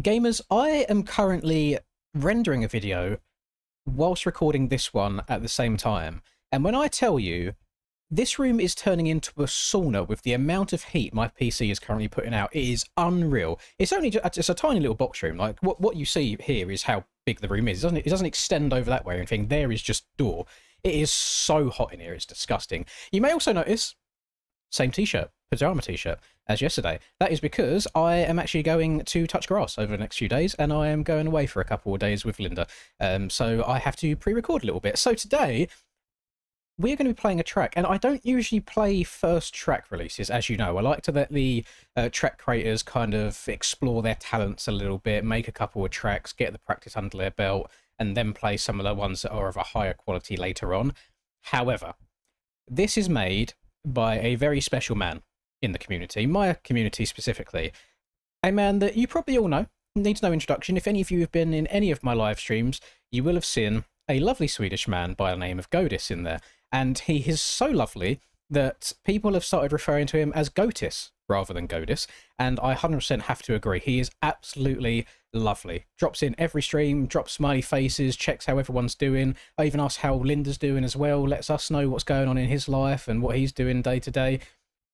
Gamers, I am currently rendering a video whilst recording this one at the same time. And when I tell you, this room is turning into a sauna with the amount of heat my PC is currently putting out, it is unreal. It's only it's a tiny little box room. Like what you see here is how big the room is. It doesn't extend over that way or anything. There is just door. It is so hot in here. It's disgusting. You may also notice same t-shirt, pajama t-shirt as yesterday. That is because I am actually going to touch grass over the next few days, and I am going away for a couple of days with Linda. So I have to pre-record a little bit. So today we're going to be playing a track, and I don't usually play first track releases, as you know. I like to let the track creators kind of explore their talents a little bit, make a couple of tracks, get the practice under their belt, and then play some of the ones that are of a higher quality later on. However, this is made by a very special man in the community, my community specifically. A man that you probably all know, needs no introduction. If any of you have been in any of my live streams, you will have seen a lovely Swedish man by the name of Godis in there. And he is so lovely that people have started referring to him as Gotis rather than Godis. And I 100% have to agree. He is absolutely lovely. Drops in every stream, drops smiley faces, checks how everyone's doing. I even ask how Linda's doing as well, lets us know what's going on in his life and what he's doing day to day.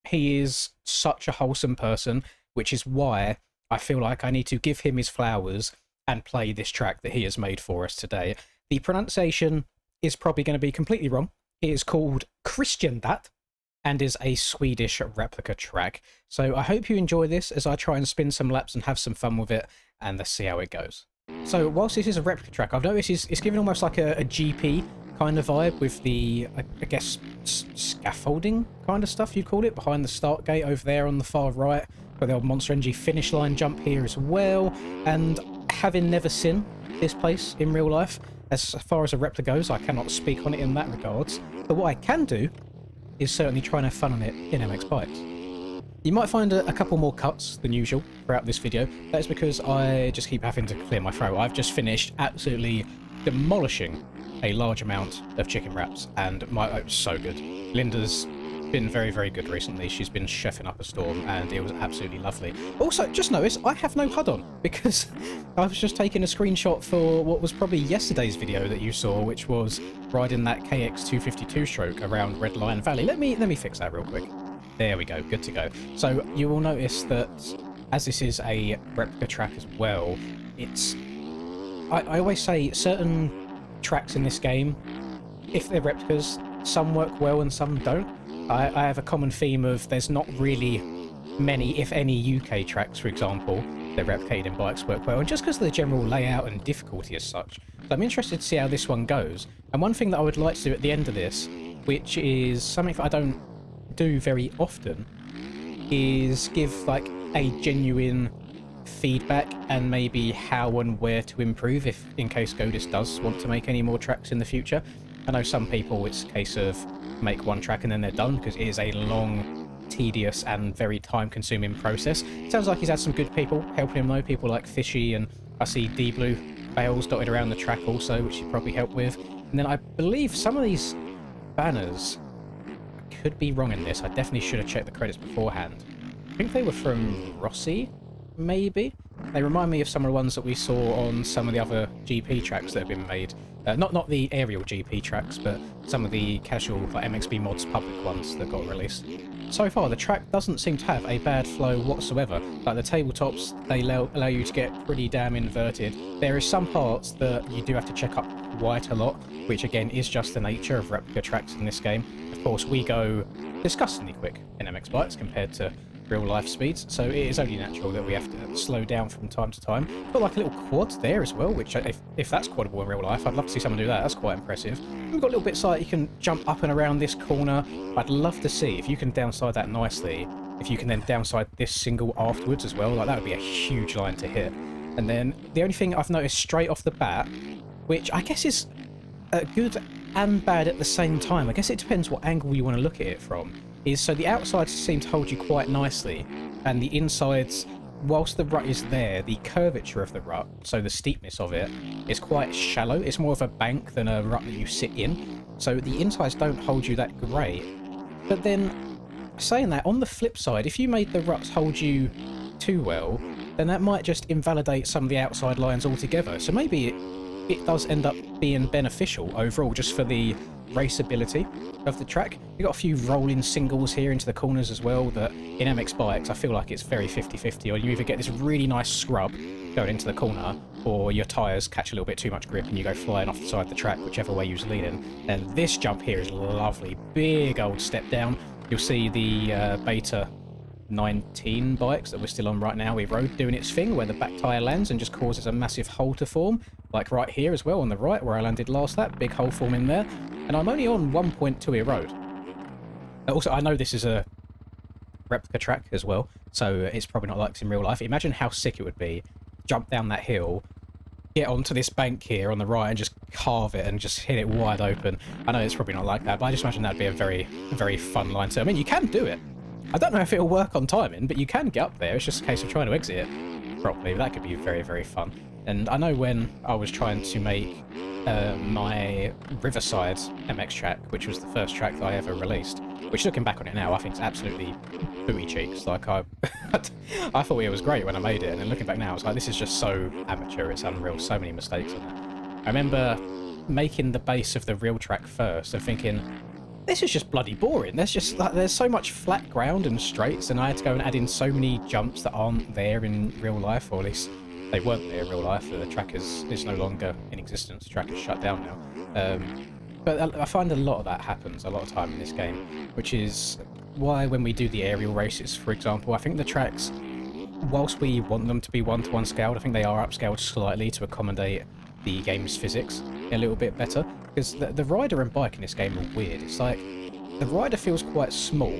He is such a wholesome person, which is why I feel like I need to give him his flowers and play this track that he has made for us today. The pronunciation is probably going to be completely wrong. It is called Christian Dat and is a Swedish replica track. So I hope you enjoy this as I try and spin some laps and have some fun with it, and let's see how it goes. So whilst this is a replica track, I've noticed it's giving almost like a GP kind of vibe with the, I guess, scaffolding kind of stuff you'd call it, behind the start gate over there on the far right. Got the old Monster Energy finish line jump here as well. And having never seen this place in real life, as far as a replica goes, I cannot speak on it in that regards. But what I can do is certainly try and have fun on it in MX Bikes. You might find a couple more cuts than usual throughout this video. That is because I just keep having to clear my throat. I've just finished absolutely demolishing a large amount of chicken wraps, and it was so good. Linda's been very, very good recently. She's been chefing up a storm, and it was absolutely lovely. Also, just notice I have no HUD on because I was just taking a screenshot for what was probably yesterday's video that you saw, which was riding that KX 252 stroke around Red Lion Valley. Let me fix that real quick. There we go, good to go. So you will notice that as this is a replica track as well, it's... I always say certain tracks in this game, if they're replicas, some work well and some don't. I have a common theme of there's not really many, if any, UK tracks, for example, that replicated in bikes work well, and just because of the general layout and difficulty as such. So I'm interested to see how this one goes. And one thing that I would like to do at the end of this, which is something that I don't do very often, is give like a genuine feedback and maybe how and where to improve if in case Godis does want to make any more tracks in the future. I know some people it's a case of make one track and then they're done because it is a long, tedious and very time-consuming process. Sounds like he's had some good people helping him though, people like Fishy, and I see D-Blue Bales dotted around the track also, which he probably helped with. And then I believe some of these banners, I could be wrong in this, I definitely should have checked the credits beforehand. I think they were from Rossi, maybe? They remind me of some of the ones that we saw on some of the other GP tracks that have been made. Not the aerial GP tracks, but some of the casual like MXB mods public ones that got released. So far, the track doesn't seem to have a bad flow whatsoever. Like the tabletops, they allow you to get pretty damn inverted. There is some parts that you do have to check up quite a lot, which again is just the nature of replica tracks in this game. Of course, we go disgustingly quick in MX Bikes compared to real life speeds, so it is only natural that we have to slow down from time to time. Got like a little quad there as well, which if that's quadable in real life, I'd love to see someone do that. That's quite impressive. We've got little bits like you can jump up and around this corner. I'd love to see if you can downside that nicely, if you can then downside this single afterwards as well. Like that would be a huge line to hit. And then the only thing I've noticed straight off the bat, which I guess is good and bad at the same time, I guess it depends what angle you want to look at it from, is so the outsides seem to hold you quite nicely, and the insides, whilst the rut is there, the curvature of the rut, so the steepness of it, is quite shallow. It's more of a bank than a rut that you sit in, so the insides don't hold you that great. But then, saying that, on the flip side, if you made the ruts hold you too well, then that might just invalidate some of the outside lines altogether. So maybe it does end up being beneficial overall just for the raceability of the track. You've got a few rolling singles here into the corners as well that in MX bikes I feel like it's very 50-50, or you either get this really nice scrub going into the corner or your tyres catch a little bit too much grip and you go flying off the side of the track, whichever way you lead in. And this jump here is lovely. Big old step down. You'll see the Beta 19 bikes that we're still on right now, we rode doing its thing where the back tyre lands and just causes a massive hole to form, like right here as well on the right where I landed last lap, big hole forming there. And I'm only on 1.2 road. Also, I know this is a replica track as well, so it's probably not like this in real life. Imagine how sick it would be, jump down that hill, get onto this bank here on the right and just carve it and just hit it wide open. I know it's probably not like that, but I just imagine that'd be a very, very fun line to... I mean, you can do it. I don't know if it'll work on timing, but you can get up there. It's just a case of trying to exit it properly. That could be very, very fun. And I know when I was trying to make my Riverside MX track, which was the first track that I ever released, which looking back on it now, I think it's absolutely booty cheeks. Like, I thought it was great when I made it, and then looking back now, it's like, this is just so amateur, it's unreal, so many mistakes in it. I remember making the base of the real track first and thinking, this is just bloody boring. There's just like, there's so much flat ground and straights, and I had to go and add in so many jumps that aren't there in real life, or at least they weren't there in real life. The track is no longer in existence. The track is shut down now. But I find a lot of that happens a lot of time in this game, which is why when we do the aerial races, for example, I think the tracks, whilst we want them to be one-to-one scaled, I think they are upscaled slightly to accommodate the game's physics a little bit better, because the rider and bike in this game are weird. It's like the rider feels quite small,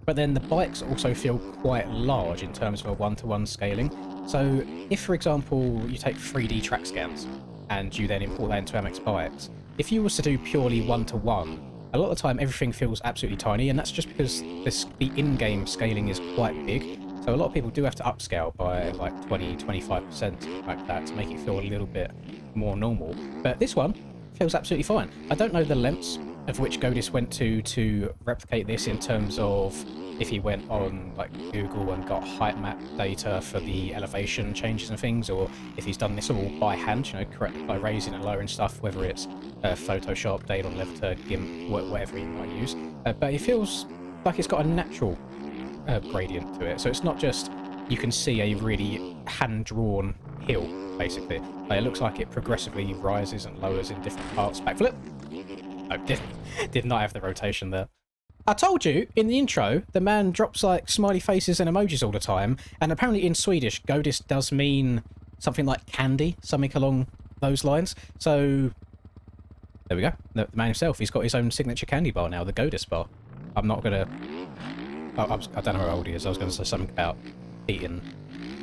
but then the bikes also feel quite large in terms of a one-to-one scaling. So if, for example, you take 3D track scans and you then import that into MX bikes, if you was to do purely one-to-one, a lot of the time everything feels absolutely tiny, and that's just because the in-game scaling is quite big. So a lot of people do have to upscale by like 20-25% like that to make it feel a little bit more normal. But this one feels absolutely fine. I don't know the lengths of which Godis went to replicate this in terms of if he went on like Google and got height map data for the elevation changes and things, or if he's done this all by hand, you know, correct by raising and lowering stuff, whether it's Photoshop, Daedon, Leviter, GIMP, whatever he might use. But it feels like it's got a natural gradient to it, so it's not just you can see a really hand-drawn hill basically. It looks like it progressively rises and lowers in different parts. Backflip. No, did not have the rotation there. I told you in the intro the man drops like smiley faces and emojis all the time, and apparently in Swedish Godis does mean something like candy, something along those lines. So there we go, the man himself, he's got his own signature candy bar now, the Godis bar. I'm not gonna I don't know how old he is. I was going to say something about eating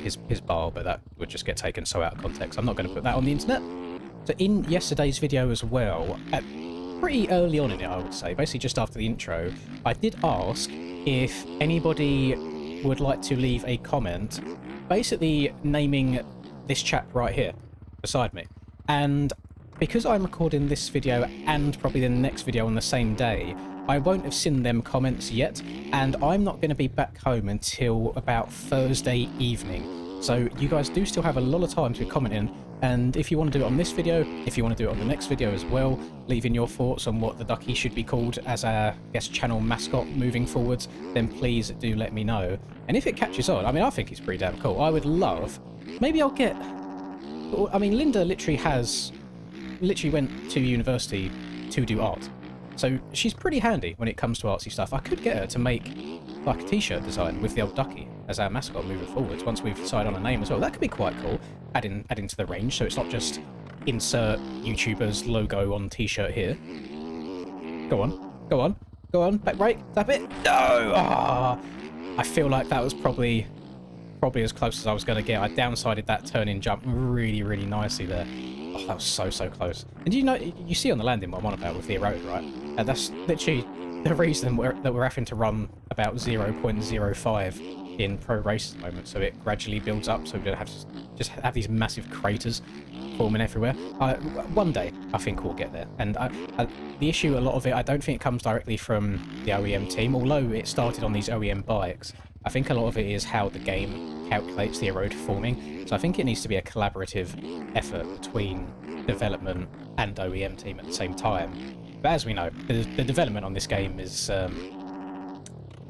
his bar, but that would just get taken so out of context. I'm not going to put that on the internet. So in yesterday's video as well, pretty early on in it, I would say, basically just after the intro, I did ask if anybody would like to leave a comment basically naming this chap right here beside me. And because I'm recording this video and probably the next video on the same day, I won't have seen them comments yet, and I'm not going to be back home until about Thursday evening. So you guys do still have a lot of time to be commenting, and if you want to do it on this video, if you want to do it on the next video as well, leaving your thoughts on what the ducky should be called as our guest channel mascot moving forwards, then please do let me know. And if it catches on, I mean, I think it's pretty damn cool. I would love, maybe I'll get, I mean, Linda literally went to university to do art. So she's pretty handy when it comes to artsy stuff. I could get her to make like a t-shirt design with the old ducky as our mascot moving forwards once we've decided on a name as well. That could be quite cool. Adding to the range, so it's not just insert YouTuber's logo on t-shirt here. Go on, go on, go on. Back brake, tap it. No! Ah! I feel like that was probably as close as I was going to get. I downsided that turn-in jump really, really nicely there. Oh, that was so close. And you see on the landing what I'm on about with the eroded, right? And that's literally the reason that we're having to run about 0.05 in pro races at the moment, so it gradually builds up, so we don't have to just have these massive craters forming everywhere. One day, I think we'll get there. And the issue, a lot of it, I don't think it comes directly from the OEM team, although it started on these OEM bikes. I think a lot of it is how the game calculates the erode forming. So I think it needs to be a collaborative effort between development and OEM team at the same time. But as we know, the development on this game is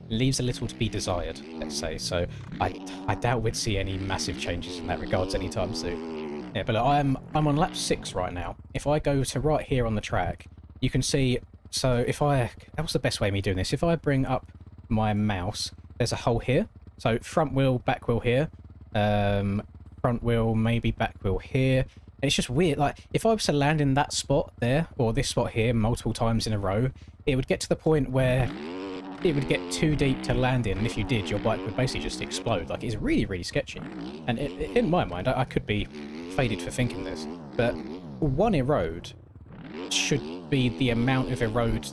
leaves a little to be desired, let's say. So I doubt we'd see any massive changes in that regards anytime soon. Yeah, but look, I'm on lap 6 right now. If I go to right here on the track, you can see. So if I, that was the best way of me doing this. If I bring up my mouse, there's a hole here. So front wheel, back wheel here, front wheel, maybe back wheel here. And it's just weird. Like if I was to land in that spot there or this spot here multiple times in a row, it would get to the point where it would get too deep to land in, and if you did, your bike would basically just explode. Like, it's really, really sketchy. And in my mind, I could be faded for thinking this, but one erode should be the amount of erode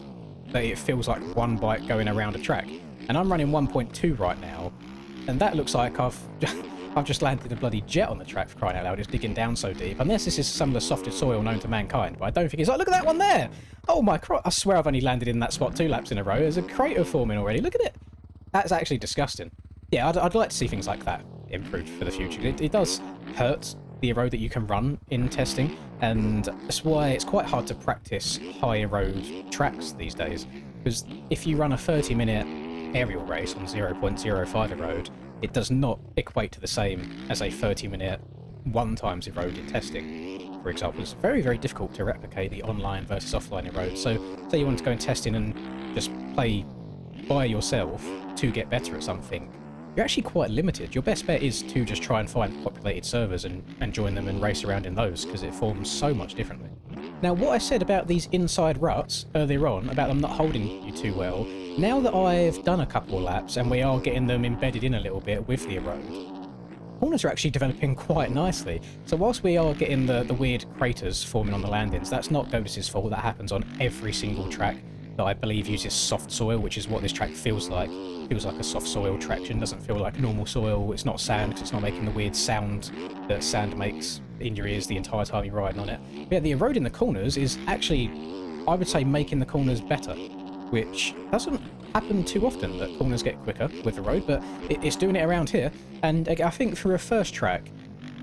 that it feels like one bike going around a track. And I'm running 1.2 right now, and that looks like I've just landed a bloody jet on the track, for crying out loud. It's digging down so deep. Unless this is some of the softest soil known to mankind, but I don't think it's like, look at that one there! Oh my god, I swear I've only landed in that spot 2 laps in a row. There's a crater forming already, look at it! That's actually disgusting. Yeah, I'd like to see things like that improved for the future. It does hurt the erode that you can run in testing, and that's why it's quite hard to practice high erode tracks these days, because if you run a 30-minute aerial race on 0.05 erode, it does not equate to the same as a 30-minute 1 times erode in testing. For example, it's very, very difficult to replicate the online versus offline erode. So say you want to go and test in and just play by yourself to get better at something, you're actually quite limited. Your best bet is to just try and find populated servers and join them and race around in those, because it forms so much differently. Now, what I said about these inside ruts earlier on, about them not holding you too well, now that I've done a couple of laps and we are getting them embedded in a little bit with the erode, corners are actually developing quite nicely. So whilst we are getting the weird craters forming on the landings, that's not Godis's fault. That happens on every single track that I believe uses soft soil, which is what this track feels like. It feels like a soft soil traction. Doesn't feel like normal soil. It's not sand, because it's not making the weird sound that sand makes in your ears the entire time you're riding on it. But yeah, the erode in the corners is actually, I would say, making the corners better, which doesn't happen too often, that corners get quicker with the road, but it's doing it around here. And I think for a first track,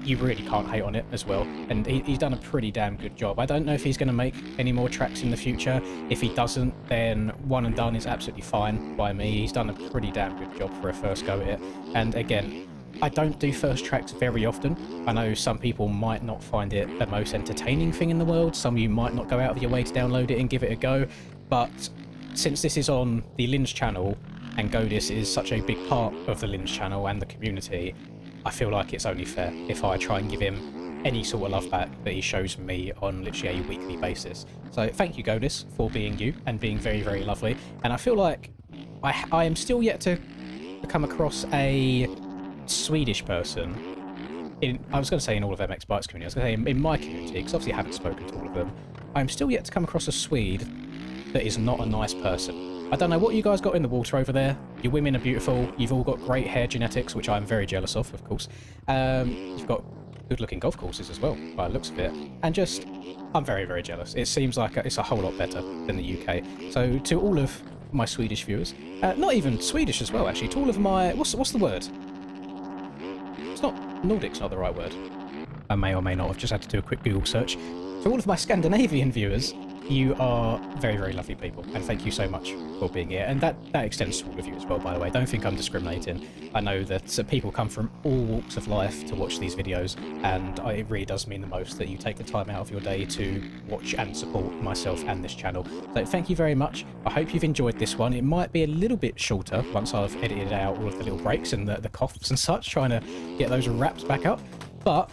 you really can't hate on it as well, and he's done a pretty damn good job. I don't know if he's going to make any more tracks in the future. If he doesn't, then one and done is absolutely fine by me. He's done a pretty damn good job for a first go at it. And again, I don't do first tracks very often. I know some people might not find it the most entertaining thing in the world. Some of you might not go out of your way to download it and give it a go, but since this is on the Lin's channel, and Godis is such a big part of the Lin's channel and the community, I feel like it's only fair if I try and give him any sort of love back that he shows me on literally a weekly basis. So thank you, Godis, for being you and being very, very lovely. And I feel like I am still yet to come across a Swedish person I was going to say in all of MX Bikes community, I was going to say in my community, because obviously I haven't spoken to all of them, I'm still yet to come across a Swede that is not a nice person. I don't know what you guys got in the water over there. Your women are beautiful. You've all got great hair genetics, which I'm very jealous of course. You've got good-looking golf courses as well, by the looks of it. And just, I'm very, very jealous. It seems like it's a whole lot better than the UK. So to all of my Swedish viewers, not even Swedish as well, actually, to all of my, what's the word? It's not, Nordic's not the right word. I may or may not have just had to do a quick Google search. To all of my Scandinavian viewers, you are very, very lovely people, and thank you so much for being here. And that extends to all of you as well, by the way. Don't think I'm discriminating. I know that people come from all walks of life to watch these videos, and it really does mean the most that you take the time out of your day to watch and support myself and this channel. So thank you very much. I hope you've enjoyed this one. It might be a little bit shorter once I've edited out all of the little breaks and the coughs and such, trying to get those wraps back up, but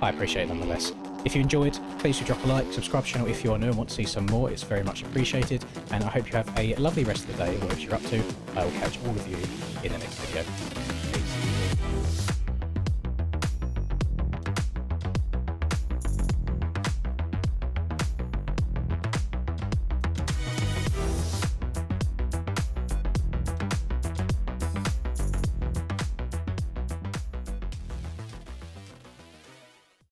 I appreciate it nonetheless. If you enjoyed, please do drop a like, subscribe to the channel if you are new and want to see some more. It's very much appreciated, and I hope you have a lovely rest of the day, whatever you're up to. I will catch all of you in the next video.